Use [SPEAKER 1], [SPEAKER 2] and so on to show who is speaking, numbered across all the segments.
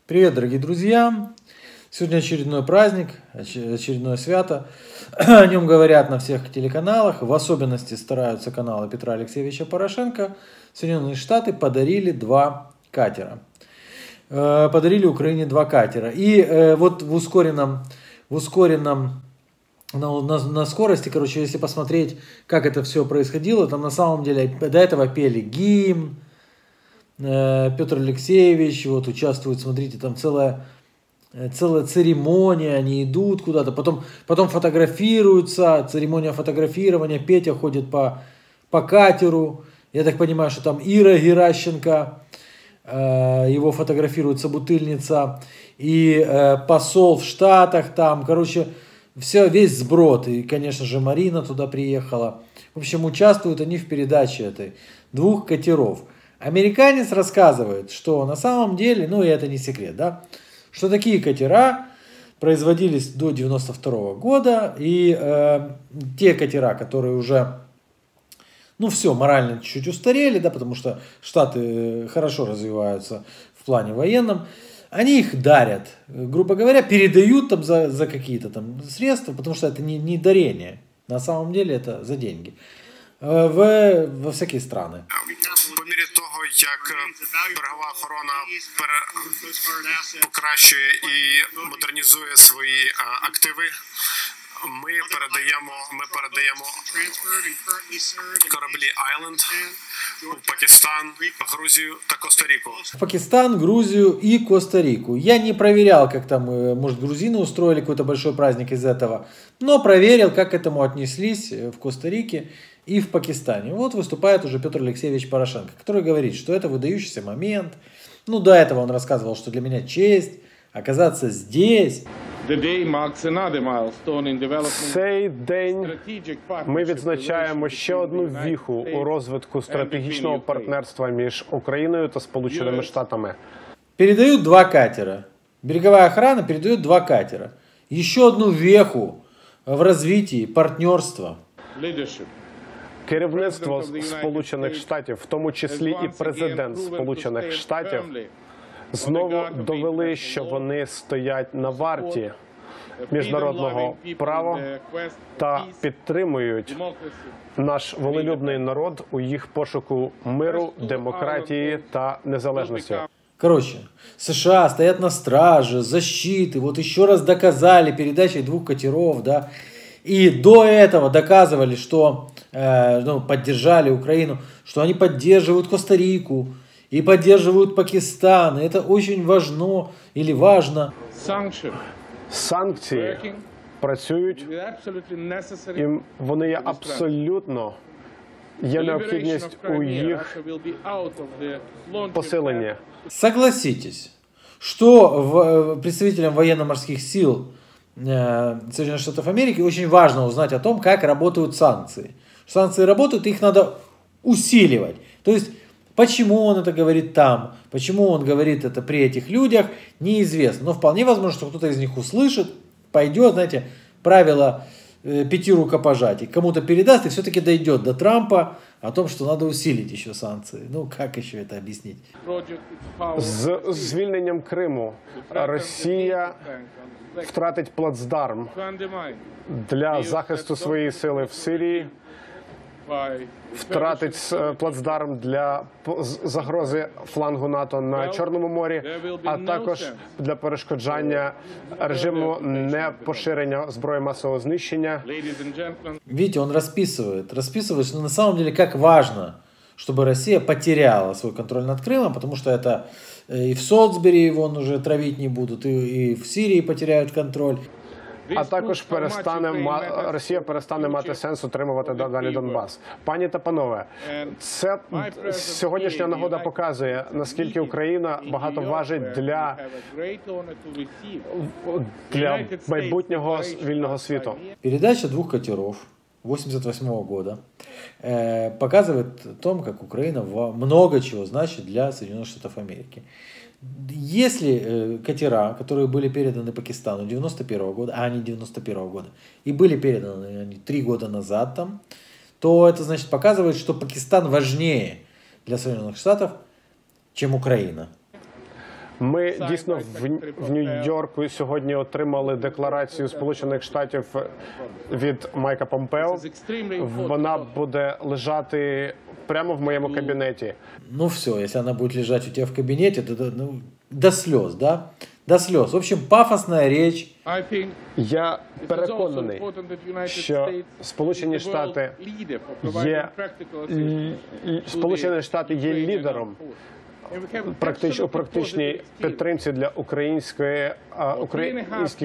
[SPEAKER 1] Привет, дорогие друзья! Сегодня очередной праздник, очередное свято. О нем говорят на всех телеканалах. В особенности стараются каналы Петра Алексеевича Порошенко. Соединенные Штаты подарили два катера. Подарили Украине два катера. И вот в ускоренном на скорости, короче, если посмотреть, как это все происходило, там на самом деле до этого пели гимн. Петр Алексеевич вот участвует, смотрите, там целая церемония, они идут куда-то, потом фотографируются, церемония фотографирования, Петя ходит по катеру, я так понимаю, что там Ира Геращенко, его фотографирует собутыльница, и посол в Штатах там, короче, весь сброд, и, конечно же, Марина туда приехала. В общем, участвуют они в передаче этой двух катеров. Американец рассказывает, что на самом деле, ну и это не секрет, да, что такие катера производились до 92 года, и те катера, которые уже, ну все, морально чуть-чуть устарели, да, потому что Штаты хорошо развиваются в плане военном, они их дарят, грубо говоря, передают там за какие-то там средства, потому что это не дарение, на самом деле это за деньги, во всякие страны.
[SPEAKER 2] По мірі того, як берегова охорона покращує і модернізує свої активи, ми передаємо кораблі Island в Пакистан, Грузию та Коста-Рику.
[SPEAKER 1] Пакистан, Грузию и Коста-Рику. Я не проверял, как там, может, грузины устроили какой-то большой праздник из этого, но проверил, как к этому отнеслись в Коста-Рике и в Пакистане. Вот выступает уже Петр Алексеевич Порошенко, который говорит, что это выдающийся момент. Ну, до этого он рассказывал, что для меня честь оказаться здесь.
[SPEAKER 3] Цей день ми відзначаємо ще одну віху у розвитку стратегічного партнерства між Україною та Сполученими Штатами.
[SPEAKER 1] Передают два катера. Береговая охрана передает два катера. Еще одну веху в развитии партнерства.
[SPEAKER 3] Керівництво Сполучених Штатів, в тому числі і президент Сполучених Штатів, знову довели, що вони стоять на варті міжнародного права та підтримують наш волелюбний народ у їх пошуку миру, демократії та незалежності.
[SPEAKER 1] Короче, США стоят на страже, защиты, вот еще раз доказали передачей двух катеров, да, и до этого доказывали, что поддержали Украину, что они поддерживают Коста-Рику и поддерживают Пакистан. И это очень важно или важно.
[SPEAKER 3] Санкції працюють, і вони є абсолютно, є необхідність у їх посиленні.
[SPEAKER 1] Согласитесь, что представителям военно-морских сил Соединенных Штатов Америки очень важно узнать о том, как работают санкции. Санкции работают, их надо усиливать. То есть, почему он это говорит там, почему он говорит это при этих людях, неизвестно. Но вполне возможно, что кто-то из них услышит, пойдет, знаете, правило 5 рукопожатий. Кому-то передаст и все-таки дойдет до Трампа о том, что надо усилить еще санкции. Ну, как еще это объяснить?
[SPEAKER 3] З звільненням Криму Росія втратить плацдарм для захисту своєї сили в Сирії, втратить плацдарм для загрози флангу НАТО на Чорному морі, а також для перешкоджання режиму непоширення зброї масового знищення.
[SPEAKER 1] Видите, он расписывает, что на самом деле как важно, чтобы Россия потеряла свой контроль над Крымом, потому что это и в Солсбери вон уже травить не будут, и в Сирии потеряют контроль.
[SPEAKER 3] А також Росія перестане мати сенс утримувати далі Донбас. Пані та панове, це сьогоднішня нагода показує, наскільки Україна багато важить для майбутнього вільного світу.
[SPEAKER 1] Передача двух катеров 1988 года показывает о том, как Украина много чего значит для Соединенных Штатов Америки. Если катера, которые были переданы Пакистану 91 года, а не 91 года, и были переданы они 3 года назад там, то это значит показывает, что Пакистан важнее для Соединенных Штатов, чем Украина.
[SPEAKER 3] Ми дійсно в Нью-Йорку сьогодні отримали декларацію Сполучених Штатів від Майка Помпео. Вона буде лежати прямо в моєму кабінеті.
[SPEAKER 1] Ну все, если она будет лежать у тебя в кабинете, то до слез, да? До слез. В общем, пафосная речь.
[SPEAKER 3] Я переконаний, що Сполучені Штати є лідером у практичній підтримці для українських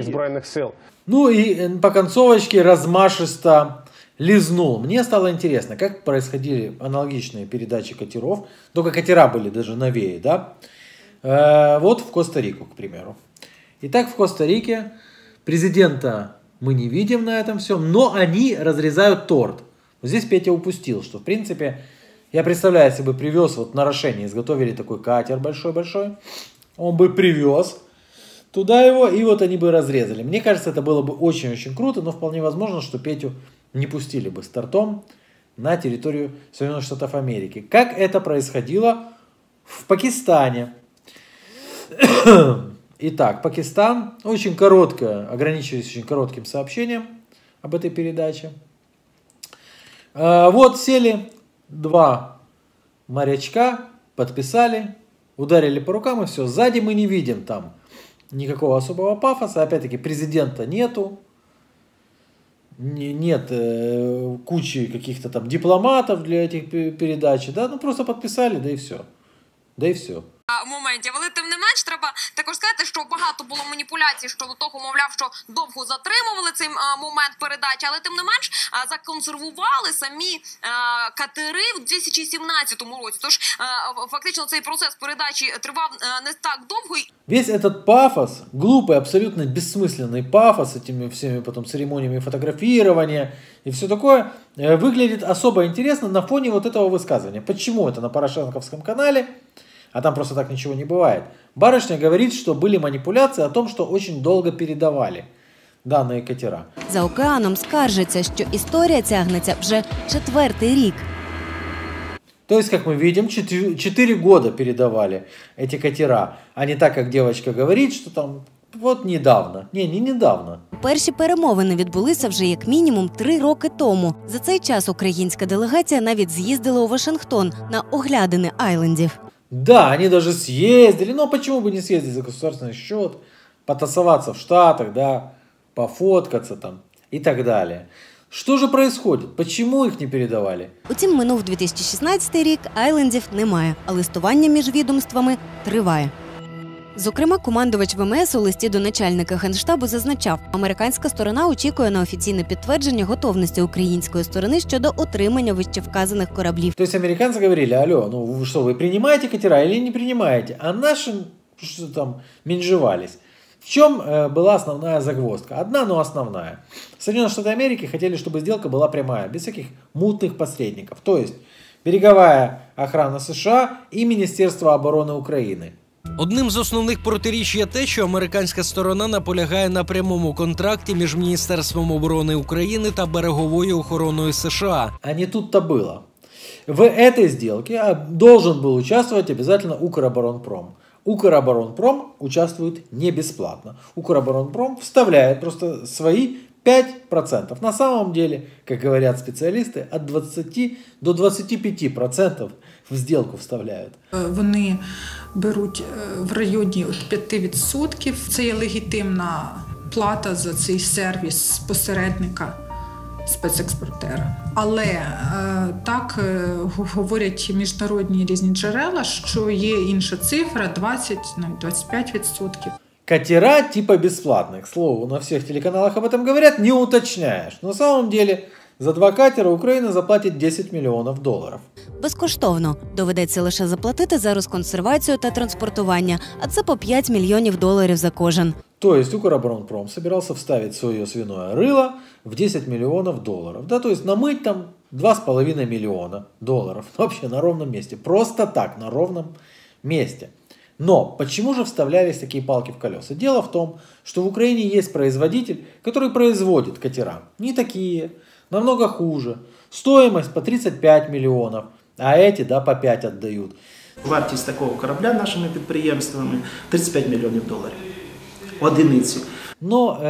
[SPEAKER 3] збройних сил.
[SPEAKER 1] Ну и по концовочке размашисто лизнул. Мне стало интересно, как происходили аналогичные передачи катеров, только катера были даже новее, да? Вот в Коста-Рику, к примеру. Итак, в Коста-Рике президента мы не видим на этом всем, но они разрезают торт. Здесь Петя упустил, что в принципе, я представляю, если бы привез, вот на Рошене изготовили такой катер большой-большой, он бы привез туда его, и вот они бы разрезали. Мне кажется, это было бы очень-очень круто, но вполне возможно, что Петю не пустили бы с тортом на территорию Соединенных Штатов Америки. Как это происходило в Пакистане? Итак, Пакистан, очень короткое, ограничиваясь очень коротким сообщением об этой передаче. Вот сели два морячка, подписали, ударили по рукам и все. Сзади мы не видим там никакого особого пафоса. Опять-таки президента нету. Нет кучи каких-то там дипломатов для этих передач. Да? Ну просто подписали, да и все. Да и все.
[SPEAKER 4] Моментів. Але тим не менш, треба також сказати, що багато було маніпуляцій щодо того, мовляв, що довго затримували цей момент передачі, але тим не менш законсервували самі катери в 2017 році. Тож фактично цей процес передачі тривав не так довго.
[SPEAKER 1] Весь этот пафос, глупый, абсолютно бессмысленный пафос с этими всеми потом церемониями фотографирования и все такое, выглядит особо интересно на фоне вот этого высказывания. Почему это на Порошенковском канале? А там просто так ничего не бывает. Барышня говорит, что были манипуляции о том, что очень долго передавали данные катера.
[SPEAKER 5] За океаном скаржиться, що історія тягнеться вже 4-й рік.
[SPEAKER 1] То есть, как мы видим, 4 года передавали эти катера, а не так, как девочка говорит, что там вот недавно. Не недавно.
[SPEAKER 5] Перші перемовини відбулися вже як мінімум 3 роки тому. За цей час українська делегація навіть з'їздила у Вашингтон на оглядини айлендів.
[SPEAKER 1] Да, они даже съездили, но почему бы не съездить за государственный счет, потасоваться в Штатах, да, пофоткаться там и так далее. Что же происходит? Почему их не передавали?
[SPEAKER 5] Утім, минув 2016 рік, айлендів немає, а листування між відомствами триває. Зокрема, командувач ВМС у листі до начальника Генштабу зазначав, американська сторона очікує на офіційне підтвердження готовності української сторони щодо отримання вищевказаних кораблів.
[SPEAKER 1] То есть американцы говорили: алло, ну вы что, вы принимаете катера или не принимаете? А наши что там менжевались. В чем была основная загвоздка? Одна, но основная. Соединенные Штаты Америки хотели, чтобы сделка была прямая, без всяких мутных посредников. То есть береговая охрана США и Министерство обороны Украины.
[SPEAKER 6] Одним з основних протиріч є те, що американська сторона наполягає на прямому контракті між Міністерством оборони України та береговою охороною США.
[SPEAKER 1] А не тут-то было. В этой сделке должен был участвовать обязательно Укроборонпром. Укроборонпром участвует не бесплатно. Укроборонпром вставляет просто свои 5%. На самом деле, как говорят специалисты, от 20 до 25% в сделку вставляют.
[SPEAKER 7] Вони беруть в районі 5%. Це є легітимна плата за цей сервіс посередника, спецекспортера. Але так говорять міжнародні різні джерела, що є інша цифра 20, навіть 25%.
[SPEAKER 1] Катера типа бесплатные. К слову, на всех телеканалах об этом говорят, не уточняешь. На самом деле, за 2 катера Україна заплатить $10 мільйонів.
[SPEAKER 5] Безкоштовно. Доведеться лише заплатити за розконсервацію та транспортування, а це по $5 мільйонів за кожен.
[SPEAKER 1] То есть Укроборонпром собирался вставить свое свиное рыло в $10 миллионов. Да, то есть намыть там $2,5 миллиона. Вообще на ровном месте. Просто так, на ровном месте. Но почему же вставлялись такие палки в колеса? Дело в том, что в Украине есть производитель, который производит катера. Не такие, намного хуже. Стоимость по 35 миллионов, а эти, да, по 5 отдают.
[SPEAKER 8] Вартість такого корабля нашими підприємствами $35 мільйонів. Одиницю.
[SPEAKER 1] Но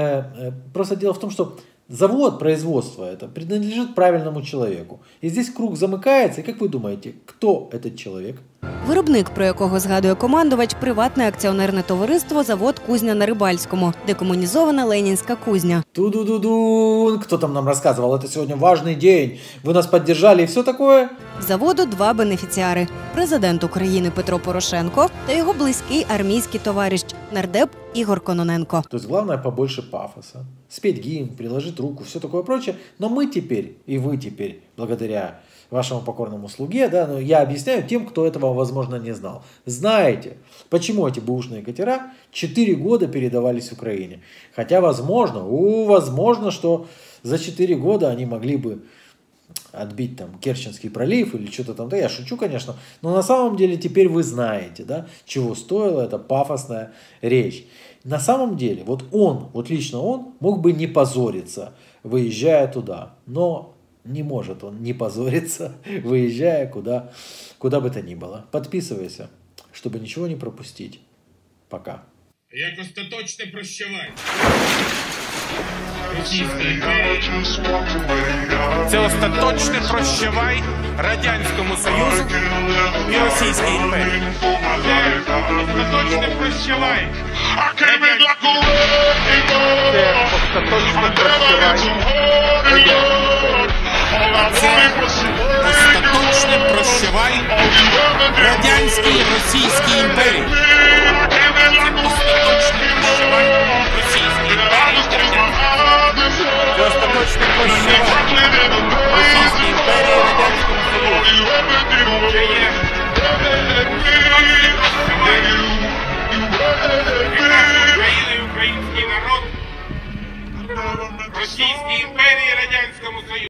[SPEAKER 1] просто дело в том, что завод, производство это принадлежит правильному человеку. И здесь круг замыкается. И как вы думаете, кто этот человек?
[SPEAKER 5] Виробник, про якого згадує командувач, приватне акціонерне товариство «Завод Кузня на Рибальському», декомунізована Ленінська кузня.
[SPEAKER 1] Ту-ду-ду-дун! Кто там нам рассказывал? Это сегодня важный день. Вы нас поддержали и все такое?
[SPEAKER 5] Заводу два бенефіціари – президент України Петро Порошенко та його близький армійський товариш нардеп Ігор Кононенко.
[SPEAKER 1] То есть главное побольше пафоса. Спеть гимн, приложить руку, все такое прочее. Но мы теперь, и вы теперь, благодаря вашему покорному слуге, да, но я объясняю тем, кто этого, возможно, не знал. Знаете, почему эти бэушные катера 4 года передавались Украине? Хотя, возможно, что за 4 года они могли бы отбить там Керченский пролив или что-то там. Да, я шучу, конечно. Но на самом деле теперь вы знаете, да, чего стоила эта пафосная речь. На самом деле, вот лично он мог бы не позориться, выезжая туда. Но не может он не позориться, выезжая куда бы то ни было. Подписывайся, чтобы ничего не пропустить. Пока.
[SPEAKER 9] Як остаточне прощавай. Це остаточне прощавай Радянському Союзу і Російській імперії. Остаточне прощавай. Остаточне прощавай Радянській і Російській імперії. Остаточне прощавай Російській імперії. Це остаточне прощавай Російській імперії і Радянському Союзу. Це є Україна і український народ Російській імперії і Радянському Союзу.